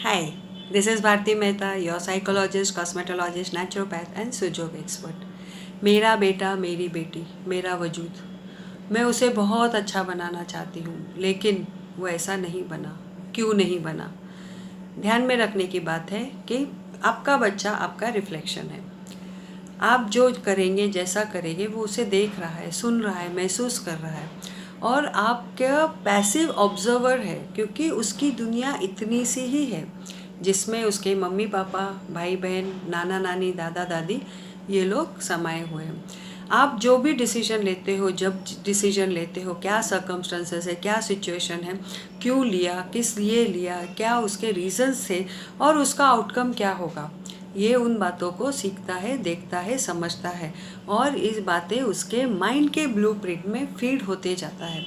Hi, this is Bharti Mehta, your psychologist, cosmetologist, naturopath and Sujok expert. मेरा बेटा, मेरी बेटी, मेरा वजूद, मैं उसे बहुत अच्छा बनाना चाहती हूँ, लेकिन वो ऐसा नहीं बना। क्यों नहीं बना? ध्यान में रखने की बात है कि आपका बच्चा आपका रिफ्लेक्शन है। आप जो करेंगे, जैसा करेंगे, वो उसे देख रहा है, सुन रहा है, महसूस कर रहा है और आपका पैसिव ऑब्जर्वर है, क्योंकि उसकी दुनिया इतनी सी ही है जिसमें उसके मम्मी पापा, भाई बहन, नाना नानी, दादा दादी, ये लोग समाये हुए हैं। आप जो भी डिसीजन लेते हो, जब डिसीजन लेते हो, क्या सर्कमस्टेंसेस है, क्या सिचुएशन है, क्यों लिया, किस लिए लिया, क्या उसके रीजंस थे और उसका आउटकम क्या होगा, ये उन बातों को सीखता है, देखता है, समझता है और इस बातें उसके माइंड के ब्लूप्रिंट में फीड होते जाता है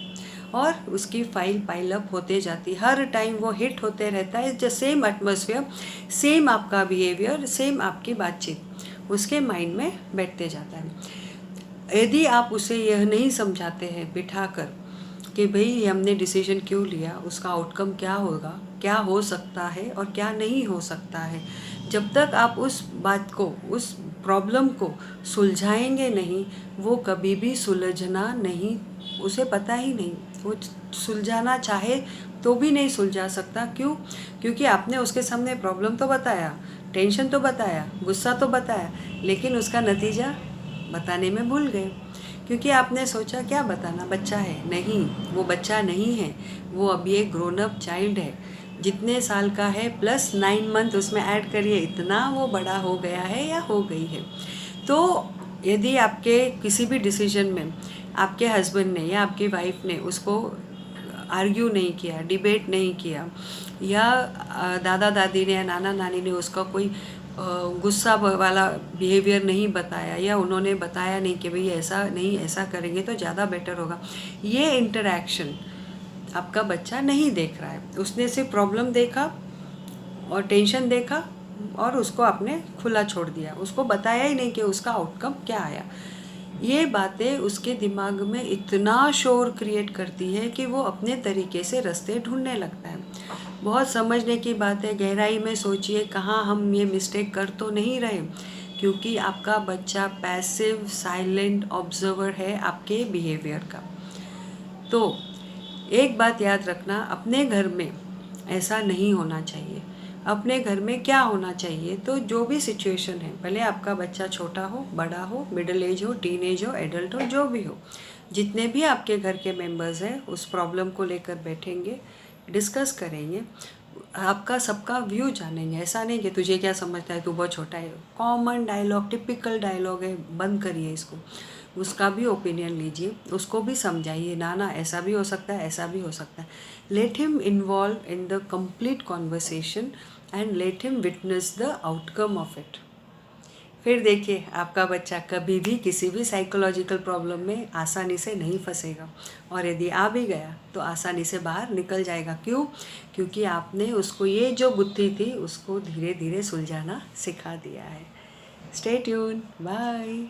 और उसकी फाइल पाइल अप होते जाती। हर टाइम वो हिट होते रहता है। जो सेम एटमॉस्फेयर, सेम आपका बिहेवियर, सेम आपकी बातचीत उसके माइंड में बैठते जाता है। यदि आप उसे यह नहीं समझाते हैं बिठाकर कि भाई हमने डिसीजन क्यों लिया, उसका आउटकम क्या होगा, क्या हो सकता है और क्या नहीं हो सकता है, जब तक आप उस बात को, उस प्रॉब्लम को सुलझाएंगे नहीं, वो कभी भी सुलझना नहीं, उसे पता ही नहीं, वो सुलझाना चाहे तो भी नहीं सुलझा सकता। क्यों? क्योंकि आपने उसके सामने प्रॉब्लम तो बताया, टेंशन तो बताया, गुस्सा तो बताया, लेकिन उसका नतीजा बताने में भूल गए। क्योंकि आपने सोचा क्या बताना, बच्चा है। नहीं, वो बच्चा नहीं है, वो अभी एक ग्रोन अप चाइल्ड है। जितने साल का है प्लस 9 मंथ उसमें ऐड करिए, इतना वो बड़ा हो गया है या हो गई है। तो यदि आपके किसी भी डिसीजन में आपके हस्बैंड ने या आपकी वाइफ ने उसको आर्ग्यू नहीं किया, डिबेट नहीं किया, या दादा दादी ने या नाना नानी ने उसका कोई गुस्सा वाला बिहेवियर नहीं बताया, या उन्होंने बताया नहीं कि भाई ऐसा नहीं, ऐसा करेंगे तो ज़्यादा बेटर होगा, ये इंटरैक्शन आपका बच्चा नहीं देख रहा है। उसने सिर्फ प्रॉब्लम देखा और टेंशन देखा और उसको आपने खुला छोड़ दिया, उसको बताया ही नहीं कि उसका आउटकम क्या आया। ये बातें उसके दिमाग में इतना शोर क्रिएट करती है कि वो अपने तरीके से रास्ते ढूंढने लगता है। बहुत समझने की बात है, गहराई में सोचिए कहाँ हम ये मिस्टेक कर तो नहीं रहे, क्योंकि आपका बच्चा पैसिव साइलेंट ऑब्जर्वर है आपके बिहेवियर का। तो एक बात याद रखना, अपने घर में ऐसा नहीं होना चाहिए। अपने घर में क्या होना चाहिए, तो जो भी सिचुएशन है, भले आपका बच्चा छोटा हो, बड़ा हो, मिडिल एज हो, टीन एज हो, एडल्ट हो, जो भी हो, जितने भी आपके घर के मेंबर्स हैं उस प्रॉब्लम को लेकर बैठेंगे, डिस्कस करेंगे, आपका सबका व्यू जानेंगे। ऐसा नहीं कि तुझे क्या समझता है, तू बहुत छोटा है, कॉमन डायलॉग, टिपिकल डायलॉग है, बंद करिए इसको। उसका भी ओपिनियन लीजिए, उसको भी समझाइए, ना ना ऐसा भी हो सकता है, ऐसा भी हो सकता है। Let him involve in the complete conversation and let him witness the outcome of it. फिर देखिए आपका बच्चा कभी भी किसी भी साइकोलॉजिकल प्रॉब्लम में आसानी से नहीं फंसेगा, और यदि आ भी गया तो आसानी से बाहर निकल जाएगा। क्यों? क्योंकि आपने उसको ये जो बुद्धि थी उसको धीरे धीरे सुलझाना सिखा दिया है। Stay tune, bye.